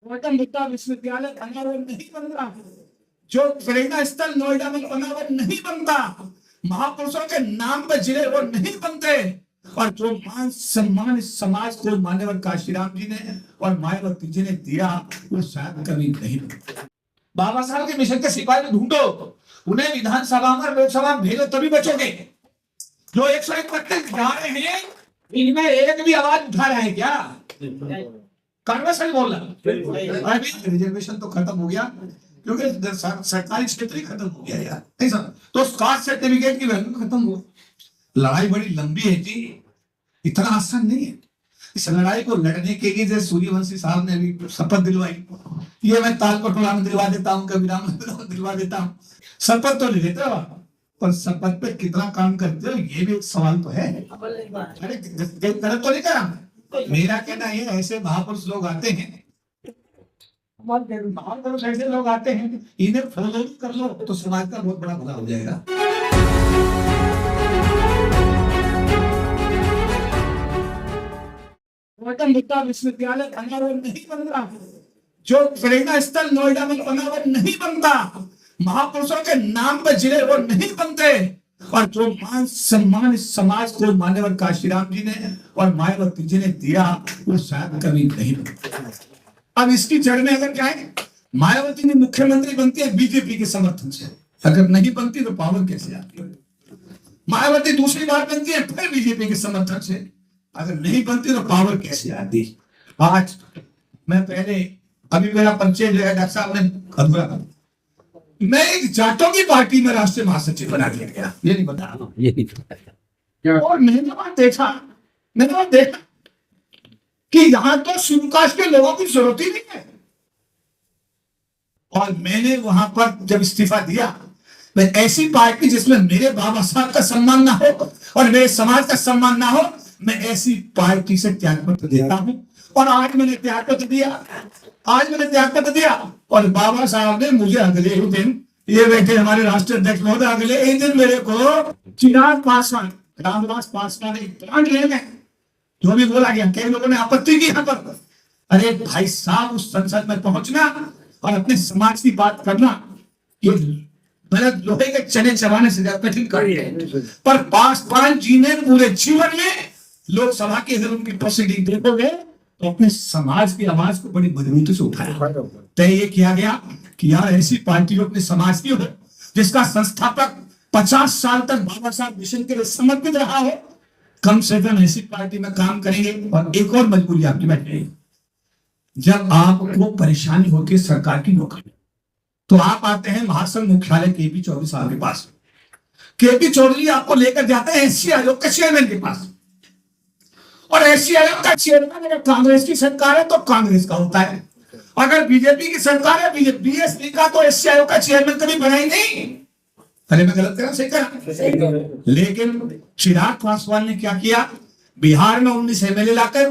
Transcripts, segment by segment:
गौतम बुद्धा विश्वविद्यालय बना वो नहीं बन रहा, जो प्रेरणा स्थल नोएडा में बना वो नहीं बनता, महापुरुषों के नाम पे जिले वो नहीं बनते, और जो मान सम्मान इस समाज को मान्यवर काशीराम जी ने और मायावती जी ने दिया वो शायद कभी नहीं बनता। बाबा साहब के मिशन के सिपाही ढूंढो, उन्हें विधानसभा में लोकसभा में भेजो तभी बचोगे। जो 131 जा रहे हैं इनमें एक भी आवाज उठा रहे हैं क्या? कांग्रेस सही बोल रहा है। रिजर्वेशन तो खत्म हो गया क्योंकि सरकारी क्षेत्र ही खत्म हो गया यार, नहीं सर, तो कास्ट सर्टिफिकेट की वैल्यू खत्म हो। लड़ाई बड़ी लंबी है जी, इतना आसान नहीं है। इस लड़ाई को लड़ने के लिए जैसे सूर्यवंशी साहब ने भी शपथ दिलवाई, ये मैं तालकटोरा में दिलवा देता हूँ, कबीराम में दिलवा देता हूँ, शपथ तो ले लेते हो, पर शपथ पे कितना काम करते हो ये भी एक सवाल तो है। अरे गलत तो नहीं करा, मेरा कहना है ऐसे महापुरुष लोग आते हैं, महापुरुष ऐसे लोग आते हैं, इन्हें फॉलो कर लो तो समाज का बहुत बड़ा भला हो जाएगा। गौतम बुद्धा विश्वविद्यालय बना वो नहीं बन रहा, जो प्रेरणा स्थल नोएडा में बना वो नहीं बनता, महापुरुषों के नाम पे जिले वो नहीं बनते, और जो मान सम्मान इस समाज को मान्यवर काशीराम जी ने और मायावती जी ने दिया वो शायद कभी नहीं बनता। अब इसकी जड़ में अगर जाए, मायावती ने मुख्यमंत्री बनती है बीजेपी के समर्थन से, अगर नहीं बनती तो पावर कैसे आती है? मायावती दूसरी बार बनती है फिर बीजेपी के समर्थन से, अगर नहीं बनती तो पावर कैसे आती? आज मैं पहले अभी मेरा परिचय जो है डॉक्टर साहब ने अधूरा, मैं एक जाटों की पार्टी में राष्ट्रीय महासचिव बना दिया गया, ये नहीं बता रहा, ये नहीं बता। और मैंने वहां देखा कि यहाँ तो शिव कास्ट के लोगों की जरूरत ही नहीं है, और मैंने वहां पर जब इस्तीफा दिया, मैं ऐसी पार्टी जिसमें मेरे बाबा साहब का सम्मान ना हो और मेरे समाज का सम्मान ना हो, मैं ऐसी पार्टी से त्यागपत्र देता हूं। और आज मैंने त्यागपत्र दिया, और बाबा साहब ने मुझे अगले ही दिन, ये बैठे हमारे राष्ट्रीय अध्यक्ष महोदय, अगले ही दिन मेरे को चिराग पासवान, रामदास पासवान एक प्लांट ले गए, जो भी बोला गया, कई लोगों ने आपत्ति की यहाँ पर। अरे भाई साहब, उस संसद में पहुंचना और अपने समाज की बात करना ये गलत लोहे के चने चबाने से कठिन कार्य है। पर पासवान जी ने पूरे जीवन में लोकसभा की अगर उनकी प्रोसीडिंग देखोगे तो अपने समाज की आवाज को बड़ी मजबूती से उठाया। तय ये किया गया कि यार ऐसी पार्टी अपने समाज की हो जिसका संस्थापक 50 साल तक बाबा साहब मिशन के लिए समर्पित रहा हो, कम से कम ऐसी पार्टी में काम करेंगे। और एक और मजबूरी आपकी बैठेगी, जब आपको परेशानी होती है सरकार की नौकरी में, तो आप आते हैं महासंघ मुख्यालय केपी चौधरी साहब के पास। केपी चौधरी आपको लेकर जाते हैं एससी आयोग के चेयरमैन के पास, और एससी आयोग का चेयरमैन अगर कांग्रेस की सरकार है तो कांग्रेस का होता है, अगर बीजेपी की सरकार है बीएसपी का, तो एससी आयोग का चेयरमैन कभी बना ही नहीं। अरे मैं गलत करा, सही करा? लेकिन चिराग पासवान ने क्या किया, बिहार में 19 एमएलए लाकर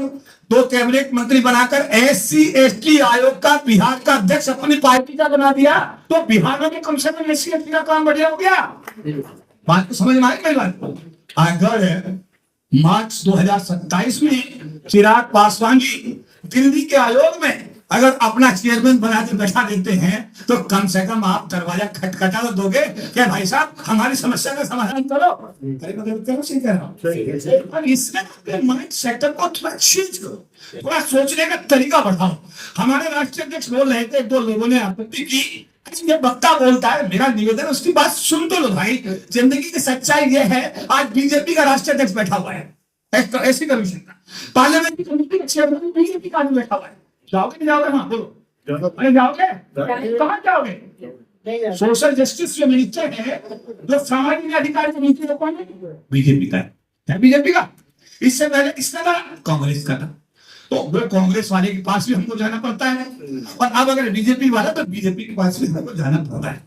2 कैबिनेट मंत्री बनाकर एससी एसटी आयोग का बिहार का अध्यक्ष अपनी पार्टी का बना दिया, तो बिहार में भी कम से कम एससी एसटी का काम बढ़िया हो गया। बात को समझ में आई मेरी बात? अगर मार्च 2027 में चिराग पासवान जी दिल्ली के आयोग में अगर अपना चेयरमैन बना के बैठा देते हैं, तो कम से कम आप दरवाजा खटखटा तो दोगे क्या भाई साहब हमारी समस्या का समाधान करो? इसमें माइंड सेटअप को थोड़ा चेंज करो, थोड़ा सोचने का तरीका बढ़ाओ। हमारे राष्ट्रीय अध्यक्ष बोल रहे थे, 2 लोगों ने आपत्ति की, ये वक्ता बोलता है, मेरा निवेदन उसकी बात सुन तो लो भाई। जिंदगी की सच्चाई ये है, आज बीजेपी का राष्ट्रीय अध्यक्ष बैठा हुआ है, ऐसी कमीशन का पार्लियामेंट की कमेटी का चेयरमैन बीजेपी का आदमी बैठा हुआ है। जाओगे नहीं जाओगे? हाँ बोलो, अरे जाओगे? कहाँ जाओगे? सोशल जस्टिस जो मिनिस्टर है, जो सामाजिक अधिकार के नीति है, कौन है? बीजेपी का है, बीजेपी का। इससे पहले किसका था? कांग्रेस का था। तो कांग्रेस वाले के पास भी हमको जाना पड़ता है, और अब अगर बीजेपी वाला तो बीजेपी के पास भी हमको जाना पड़ता है।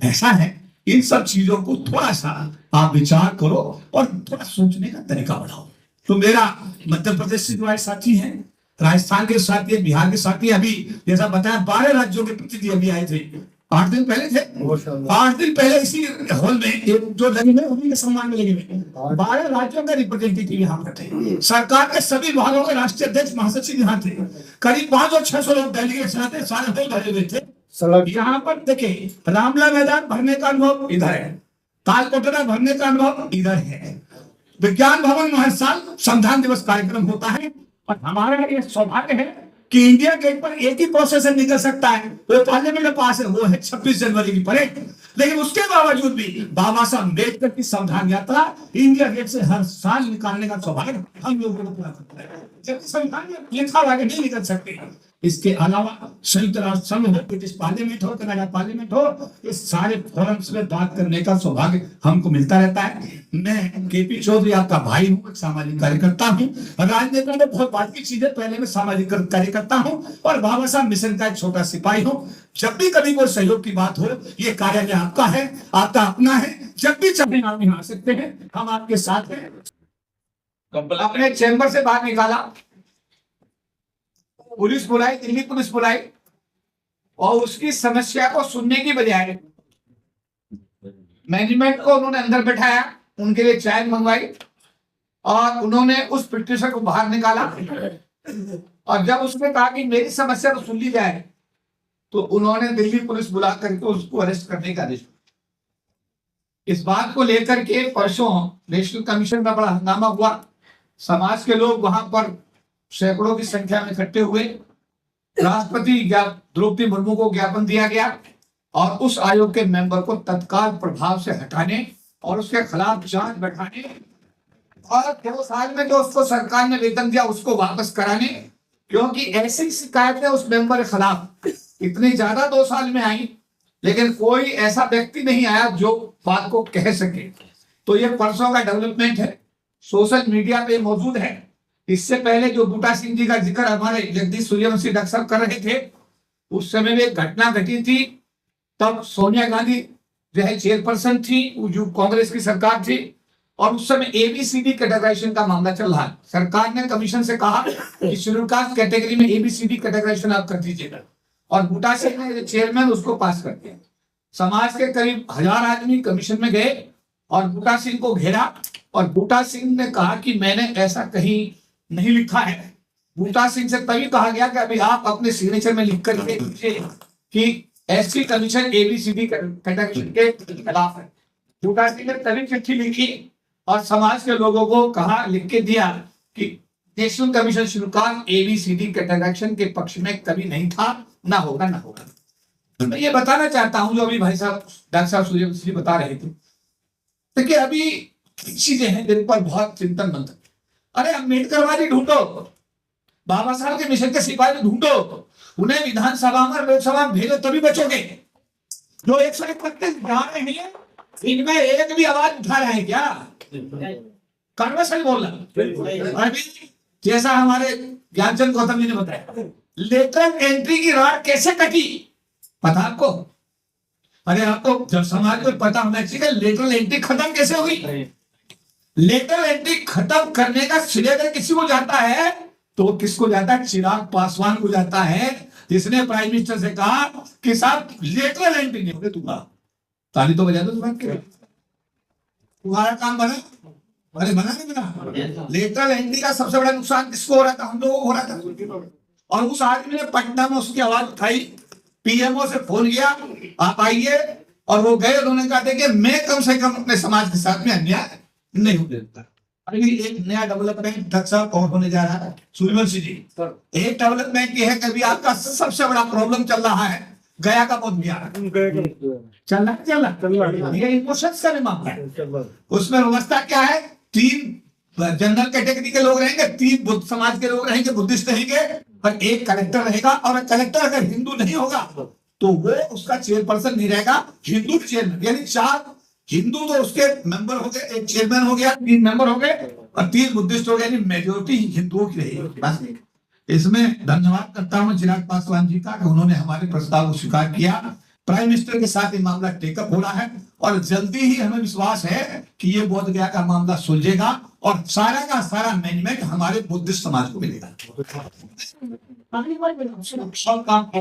ऐसा है, इन सब चीजों को थोड़ा सा आप विचार करो और थोड़ा सोचने का तरीका बढ़ाओ। तो मेरा मध्य प्रदेश से जो साथी हैं, राजस्थान के साथी, बिहार के साथी, अभी जैसा बताया 12 राज्यों के प्रतिनिधि अभी आए थे, 8 दिन पहले थे। 8 दिन पहले इसी हॉल में एक जो लगे हुए उन्हीं के सम्मान में लगे हुए 12 राज्यों के रिप्रेजेंटेटिव यहाँ पर थे। सरकार के सभी विभागों के राष्ट्रीय अध्यक्ष महासचिव यहाँ थे। करीब 500-600 लोग डेलीगेट्स यहाँ थे, सारे हॉल भरे हुए थे। यहाँ पर देखिए, रामला मैदान भरने का अनुभव इधर है, तालकोटरा भरने का अनुभव इधर है। विज्ञान भवन में हर साल संविधान दिवस कार्यक्रम होता है और हमारा ये सौभाग्य है कि इंडिया गेट पर एक ही प्रोसेसर निकल सकता है, वो पार्लियामेंट में पास है, वो है 26 जनवरी की परेड। लेकिन उसके बावजूद भी बाबा साहब अम्बेडकर की संविधान यात्रा इंडिया गेट से हर साल निकालने का सौभाग्य हम लोगों को पूरा करता है, जबकि संविधान में लिखा आगे नहीं निकल सकते। इसके अलावा संयुक्त राष्ट्र संघ हो, ब्रिटिश पार्लियामेंट हो, कनाडा पार्लियामेंट हो, इस सारे फोरम्स में बात करने का सौभाग्य हमको मिलता रहता है। मैं केपी चौधरी आपका भाई हूँ, एक सामाजिक कार्यकर्ता हूँ। राजनीति में बहुत बात की चीजें, पहले मैं सामाजिक कार्यकर्ता हूँ और बाबा साहब मिशन का एक छोटा सिपाही हूँ। जब भी कभी कोई सहयोग की बात हो, ये कार्यालय आपका है, आपका अपना है, जब भी चाहे आप यहाँ आ सकते हैं, हम आपके साथ हैं। अपने चैम्बर से बाहर निकाला, पुलिस बुलाई, दिल्ली पुलिस बुलाई और उसकी समस्या को सुनने की बजाय मैनेजमेंट को उन्होंने अंदर बैठाया, उनके लिए चाय मंगवाई और उन्होंने उस पिटीशन को बाहर निकाला। और जब उसने कहा कि मेरी समस्या तो सुन ली जाए, तो उन्होंने दिल्ली पुलिस बुला करके उसको अरेस्ट करने का आदेश। इस बात को लेकर के परसों नेशनल कमीशन में बड़ा हंगामा हुआ। समाज के लोग वहां पर सैकड़ों की संख्या में इकट्ठे हुए। राष्ट्रपति द्रौपदी मुर्मू को ज्ञापन दिया गया और उस आयोग के मेंबर को तत्काल प्रभाव से हटाने और उसके खिलाफ जांच बैठाने और 2 साल में जो उसको सरकार ने वेतन दिया उसको वापस कराने, क्योंकि ऐसी शिकायतें उस मेंबर के खिलाफ इतनी ज्यादा 2 साल में आई, लेकिन कोई ऐसा व्यक्ति नहीं आया जो बात को कह सके। तो ये परसों का डेवलपमेंट है, सोशल मीडिया पे मौजूद है। इससे पहले जो बूटा सिंह जी का जिक्र हमारे जगदीश सूर्यवंशी डॉक्टर साहब कर रहे थे, उस समय में एक घटना घटी थी। तब सोनिया गांधी जो है चेयरपर्सन थी, जो कांग्रेस की सरकार थी, और उस समय एबीसीडी कैटेगराइजेशन का मामला चल रहा है। सरकार ने कमीशन से कहा कि शेड्यूल कास्ट कैटेगरी में एबीसीडी कैटेगराइजेशन आप कर दीजिएगा, और बूटा सिंह ने चेयरमैन उसको पास कर दिया। समाज के करीब 1000 आदमी कमीशन में गए और बूटा सिंह को घेरा, और बूटा सिंह ने कहा कि मैंने ऐसा कहीं नहीं लिखा है। बूटा सिंह से तभी कहा गया कि अभी आप अपने सिग्नेचर में लिख कर कि एससी कमीशन एबीसीडी कैटेगरी के खिलाफ है। बूटा सिंह ने तभी चिट्ठी लिखी और समाज के लोगों को कहा, लिख के दिया कि नेशनल कमीशन शुल्क एबीसीडी कैटेगराइजेशन के पक्ष में कभी नहीं था, ना होगा ना होगा। मैं ये बताना चाहता हूं, जो अभी भाई साहब डॉक्टर साहब सूर्यवंशी बता रहे थे, देखिए अभी चीजें हैं जिन पर बहुत चिंतन मंथन। अरे अम्बेडकरवादी ढूंढो, बाबा साहब के मिशन के सिपाही ढूंढो, उन्हें विधानसभा में लोकसभा में भेजो, तभी बचोगे। जो 131 जा रहे हैं, इनमें एक भी आवाज उठा रहे हैं क्या? कौन सही बोल रहा? अभी जैसा हमारे ज्ञानचंद गौतम जी ने बताया, लेटर एंट्री की राह कैसे कटी पता आपको? अरे आपको जब समाज को पता होना चाहिए लेटर एंट्री खत्म कैसे हुई। लेटर एंट्री खत्म करने का श्रेय अगर किसी को जाता है तो किसको जाता है? चिराग पासवान को जाता है, जिसने प्राइम मिनिस्टर से कहा कि साहब लेटर एंट्री नहीं होगी। तुम्हारा ताली तो बजा दो, तुम्हारा काम बना। अरे बना नहीं बना? लेटर एंट्री का सबसे बड़ा नुकसान किसको हो रहा था? हम लोगों को हो रहा था। और उस आदमी ने पटना में उसकी आवाज उठाई, पीएमओ से फोन किया, आप आइए, और वो गए। उन्होंने कहा कि मैं कम से कम अपने समाज के साथ में अन्याय नहीं होने देता। अभी एक नया डेवलपमेंट डॉक्टर साहब और होने जा रहा है सूर्यवंशी जी। एक डेवलपमेंट ये है कि अभी आपका सबसे बड़ा प्रॉब्लम चल रहा है गया का बौद्ध विहार। चल रहा ये इमोशंस का मामला है। उसमें व्यवस्था क्या है? 3 जनरल कैटेगरी के लोग रहेंगे, 3 बुद्ध समाज के लोग रहेंगे, बुद्धिस्ट रहेंगे, और 1 कलेक्टर रहेगा। और कलेक्टर अगर हिंदू नहीं होगा तो वो उसका चेयरपर्सन नहीं रहेगा, हिंदू चेयरमैन। यानी 4 हिंदू तो उसके मेंबर हो गए, 1 चेयरमैन हो गया, 3 मेंबर हो गए, और 3 बुद्धिस्ट हो गए। यानी मेजोरिटी हिंदुओं की रहेगी। इसमें धन्यवाद करता हूं चिराग पासवान जी का कि उन्होंने हमारे प्रस्ताव को स्वीकार किया। प्राइम मिनिस्टर के साथ ये मामला टेकअप हो रहा है और जल्दी ही हमें विश्वास है कि ये बोध गया का मामला सुलझेगा और सारा का सारा मैनेजमेंट हमारे बुद्धिस्ट समाज को मिलेगा।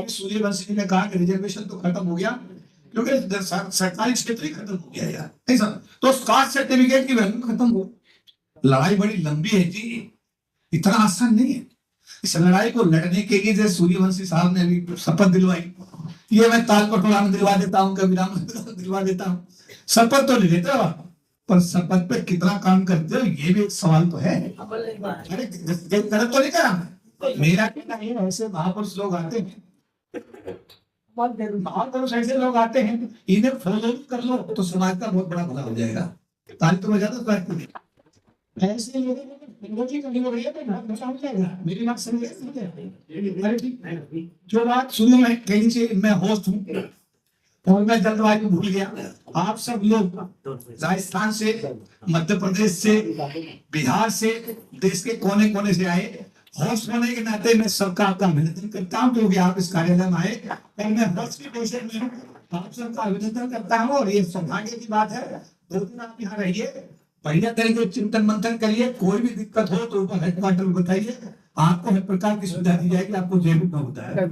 सूर्यवंशी ने कहा कि रिजर्वेशन तो खत्म हो गया, क्योंकि सरकारी क्षेत्र ही खत्म हो गया यार, नहीं सर। तो कास्ट सर्टिफिकेट की वैल्यू खत्म हो, लड़ाई बड़ी लंबी है जी, इतना आसान नहीं है। इस लड़ाई को लड़ने के लिए जैसे सूर्यवंशी साहब ने अभी शपथ दिलवाई, ये मैं तालकटोरा में दिलवा देता हूँ, कभी राम दिलवा देता हूँ, शपथ तो नहीं देते हो आप, पर शपथ पे कितना काम करते हो ये भी एक सवाल तो है। अरे गलत तो नहीं करा, मेरा कहना है ऐसे महापुरुष लोग आते हैं, महापुरुष ऐसे लोग आते हैं, इन्हें फॉलो कर लो तो समाज का बहुत बड़ा भला हो जाएगा। तारीफ तो बजा दो, ऐसे लोगों की कमी हो रही है तो बहुत भला हो जाएगा। मेरी बात समझ अरे ठीक, जो बात सुनो, मैं कहीं से मैं होस्ट हूँ और मैं जल्दबाजी भूल गया। आप सब लोग राजस्थान से, मध्य प्रदेश से, बिहार से, देश के कोने कोने से आए, होस्ट होने के नाते मैं सबका आपका अभिनंदन करता हूँ क्योंकि आप इस कार्यालय में आए और मैं होस्ट की पोजीशन में हूँ। आप सबका अभिनंदन करता हूँ और ये सौभाग्य की बात है। 2 दिन आप यहाँ रहिए, बढ़िया तरीके से चिंतन मंथन करिए, कोई भी दिक्कत हो तो ऊपर हेडक्वार्टर में बताइए, आपको हर प्रकार की सुविधा दी जाएगी, आपको जय भी होता है।